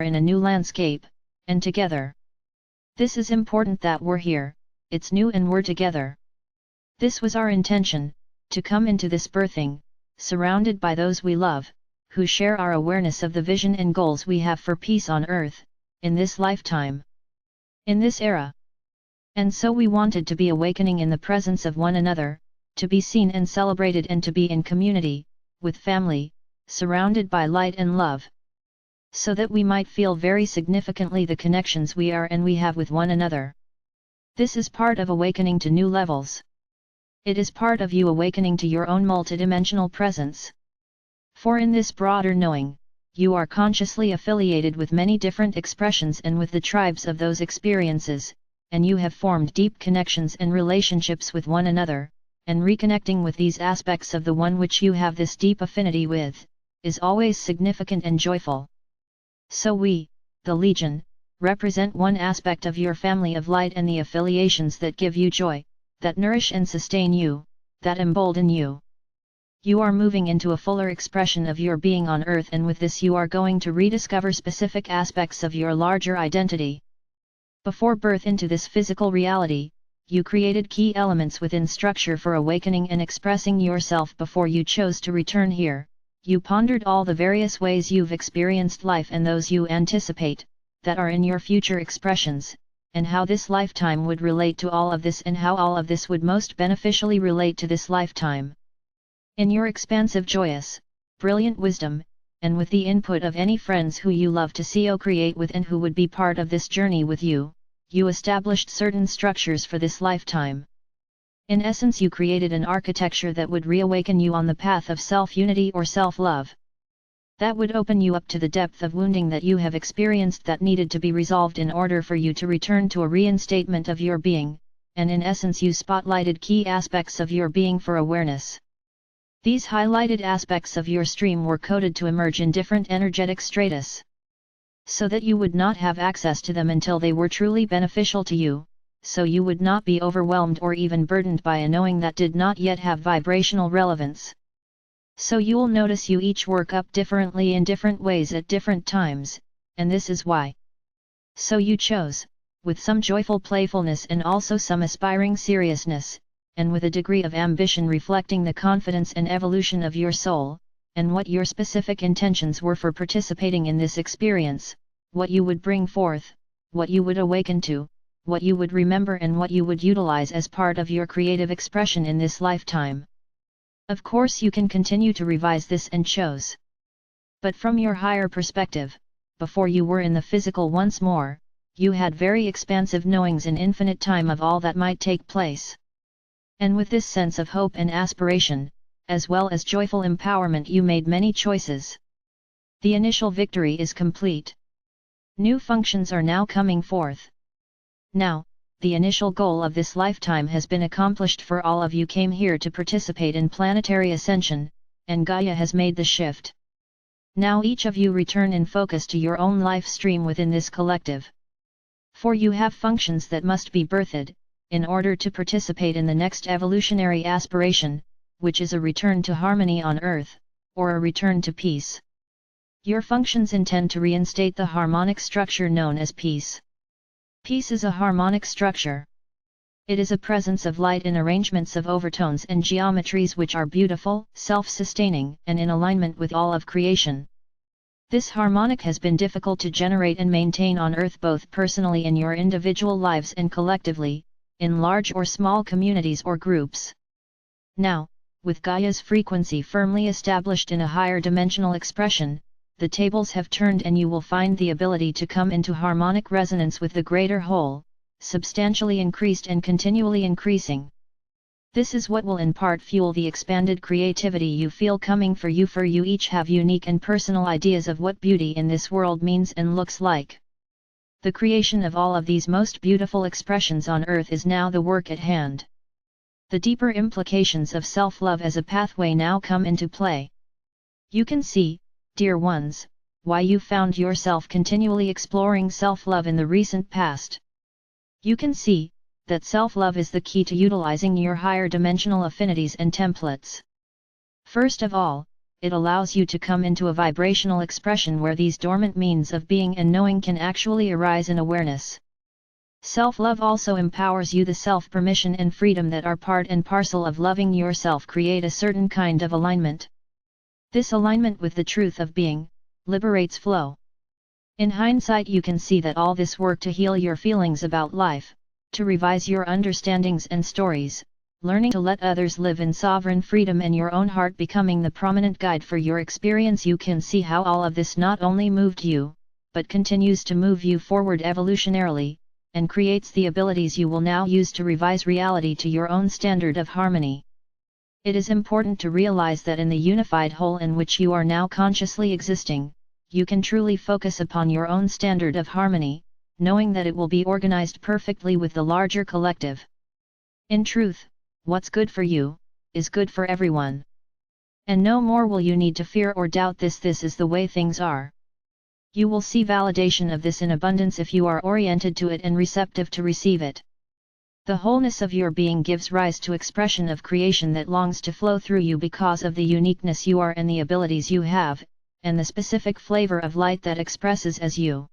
in a new landscape, and together. This is important that we're here, it's new and we're together. This was our intention, to come into this birthing, surrounded by those we love, who share our awareness of the vision and goals we have for peace on earth, in this lifetime. In this era. And so we wanted to be awakening in the presence of one another, to be seen and celebrated and to be in community, with family, surrounded by light and love. So that we might feel very significantly the connections we are and we have with one another. This is part of awakening to new levels. It is part of you awakening to your own multidimensional presence. For in this broader knowing, you are consciously affiliated with many different expressions and with the tribes of those experiences, and you have formed deep connections and relationships with one another, and reconnecting with these aspects of the one which you have this deep affinity with, is always significant and joyful. So we, the Legion, represent one aspect of your family of light and the affiliations that give you joy, that nourish and sustain you, that embolden you. You are moving into a fuller expression of your being on earth, and with this you are going to rediscover specific aspects of your larger identity. Before birth into this physical reality, you created key elements within structure for awakening and expressing yourself. Before you chose to return here, you pondered all the various ways you've experienced life and those you anticipate, that are in your future expressions, and how this lifetime would relate to all of this and how all of this would most beneficially relate to this lifetime. In your expansive, joyous, brilliant wisdom, and with the input of any friends who you love to co-create with and who would be part of this journey with you, you established certain structures for this lifetime. In essence, you created an architecture that would reawaken you on the path of self-unity or self-love. That would open you up to the depth of wounding that you have experienced that needed to be resolved in order for you to return to a reinstatement of your being, and in essence you spotlighted key aspects of your being for awareness. These highlighted aspects of your stream were coded to emerge in different energetic stratus, so that you would not have access to them until they were truly beneficial to you, so you would not be overwhelmed or even burdened by a knowing that did not yet have vibrational relevance. So you'll notice you each work up differently in different ways at different times, and this is why. So you chose, with some joyful playfulness and also some aspiring seriousness, and with a degree of ambition reflecting the confidence and evolution of your soul, and what your specific intentions were for participating in this experience, what you would bring forth, what you would awaken to, what you would remember and what you would utilize as part of your creative expression in this lifetime. Of course you can continue to revise this and chose. But from your higher perspective, before you were in the physical once more, you had very expansive knowings in infinite time of all that might take place. And with this sense of hope and aspiration, as well as joyful empowerment, you made many choices. The initial victory is complete. New functions are now coming forth. Now, the initial goal of this lifetime has been accomplished, for all of you came here to participate in planetary ascension, and Gaia has made the shift. Now each of you return in focus to your own life stream within this collective. For you have functions that must be birthed, in order to participate in the next evolutionary aspiration, which is a return to harmony on Earth, or a return to peace. Your functions intend to reinstate the harmonic structure known as peace. Peace is a harmonic structure. It is a presence of light in arrangements of overtones and geometries which are beautiful, self-sustaining, and in alignment with all of creation. This harmonic has been difficult to generate and maintain on Earth, both personally in your individual lives and collectively, in large or small communities or groups. Now, with Gaia's frequency firmly established in a higher dimensional expression, the tables have turned and you will find the ability to come into harmonic resonance with the greater whole, substantially increased and continually increasing. This is what will in part fuel the expanded creativity you feel coming for you. For you each have unique and personal ideas of what beauty in this world means and looks like. The creation of all of these most beautiful expressions on Earth is now the work at hand. The deeper implications of self-love as a pathway now come into play. You can see, dear ones, why you found yourself continually exploring self-love in the recent past. You can see that self-love is the key to utilizing your higher dimensional affinities and templates. First of all, it allows you to come into a vibrational expression where these dormant means of being and knowing can actually arise in awareness. Self-love also empowers you. The self-permission and freedom that are part and parcel of loving yourself create a certain kind of alignment. This alignment with the truth of being liberates flow. In hindsight, you can see that all this work to heal your feelings about life, to revise your understandings and stories, learning to let others live in sovereign freedom and your own heart becoming the prominent guide for your experience, you can see how all of this not only moved you, but continues to move you forward evolutionarily, and creates the abilities you will now use to revise reality to your own standard of harmony. It is important to realize that in the unified whole in which you are now consciously existing, you can truly focus upon your own standard of harmony, knowing that it will be organized perfectly with the larger collective. In truth, what's good for you, is good for everyone. And no more will you need to fear or doubt this. This is the way things are. You will see validation of this in abundance if you are oriented to it and receptive to receive it. The wholeness of your being gives rise to expression of creation that longs to flow through you because of the uniqueness you are and the abilities you have, and the specific flavor of light that expresses as you.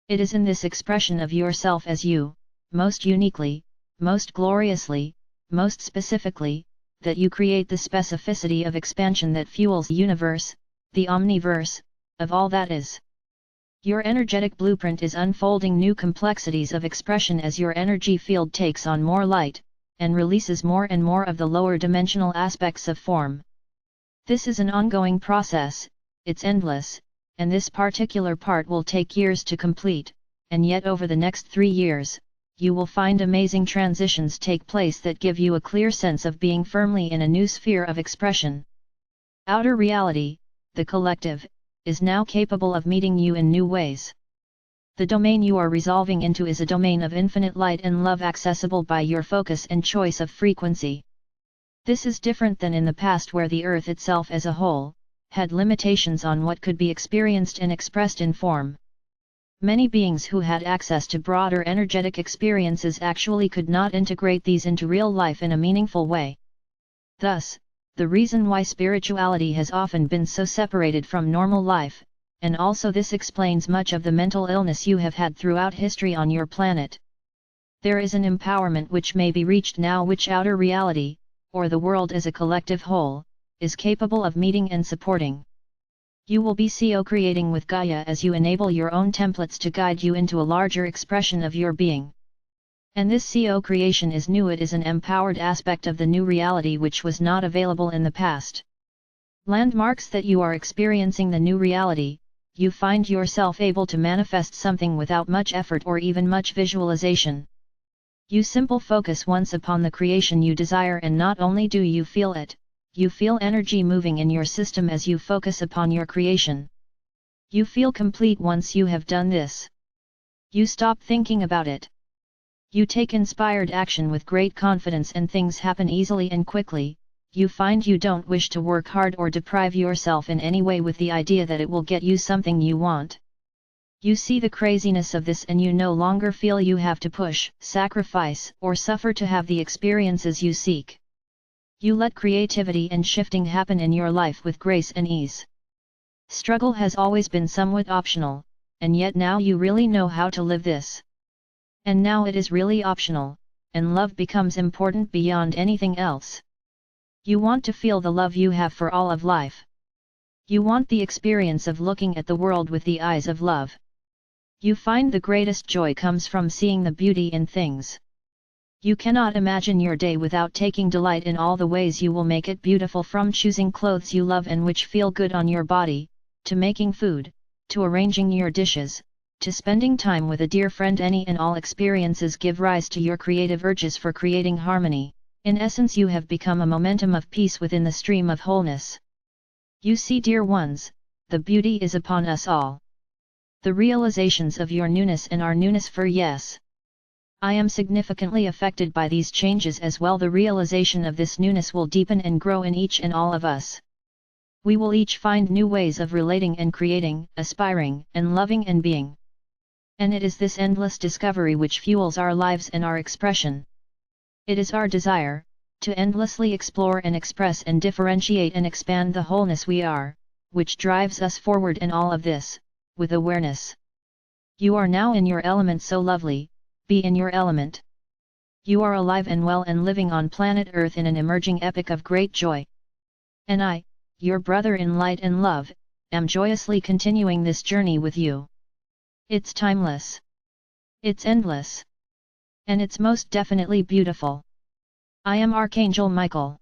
It is in this expression of yourself as you, most uniquely, most gloriously, most specifically, that you create the specificity of expansion that fuels the universe, the omniverse, of all that is. Your energetic blueprint is unfolding new complexities of expression as your energy field takes on more light, and releases more and more of the lower dimensional aspects of form. This is an ongoing process, it's endless, and this particular part will take years to complete, and yet over the next 3 years, you will find amazing transitions take place that give you a clear sense of being firmly in a new sphere of expression. Outer reality, the collective, is now capable of meeting you in new ways. The domain you are resolving into is a domain of infinite light and love accessible by your focus and choice of frequency. This is different than in the past where the earth itself as a whole, had limitations on what could be experienced and expressed in form. Many beings who had access to broader energetic experiences actually could not integrate these into real life in a meaningful way. Thus, the reason why spirituality has often been so separated from normal life, and also this explains much of the mental illness you have had throughout history on your planet. There is an empowerment which may be reached now which outer reality, or the world as a collective whole, is capable of meeting and supporting. You will be co-creating with Gaia as you enable your own templates to guide you into a larger expression of your being. And this co-creation is new. It is an empowered aspect of the new reality which was not available in the past. Landmarks that you are experiencing the new reality, you find yourself able to manifest something without much effort or even much visualization. You simple focus once upon the creation you desire, and not only do you feel it, you feel energy moving in your system as you focus upon your creation. You feel complete once you have done this. You stop thinking about it. You take inspired action with great confidence and things happen easily and quickly. You find you don't wish to work hard or deprive yourself in any way with the idea that it will get you something you want. You see the craziness of this and you no longer feel you have to push, sacrifice, or suffer to have the experiences you seek. You let creativity and shifting happen in your life with grace and ease. Struggle has always been somewhat optional, and yet now you really know how to live this. And now it is really optional, and love becomes important beyond anything else. You want to feel the love you have for all of life. You want the experience of looking at the world with the eyes of love. You find the greatest joy comes from seeing the beauty in things. You cannot imagine your day without taking delight in all the ways you will make it beautiful, from choosing clothes you love and which feel good on your body, to making food, to arranging your dishes, to spending time with a dear friend. Any and all experiences give rise to your creative urges for creating harmony. In essence, you have become a momentum of peace within the stream of wholeness. You see, dear ones, the beauty is upon us all. The realizations of your newness and our newness for yes. I am significantly affected by these changes as well. The realization of this newness will deepen and grow in each and all of us. We will each find new ways of relating and creating, aspiring and loving and being. And it is this endless discovery which fuels our lives and our expression. It is our desire to endlessly explore and express and differentiate and expand the wholeness we are, which drives us forward in all of this, with awareness. You are now in your element, so lovely, be in your element. You are alive and well and living on planet Earth in an emerging epic of great joy. And I, your brother in light and love, am joyously continuing this journey with you. It's timeless. It's endless. And it's most definitely beautiful. I am Archangel Michael.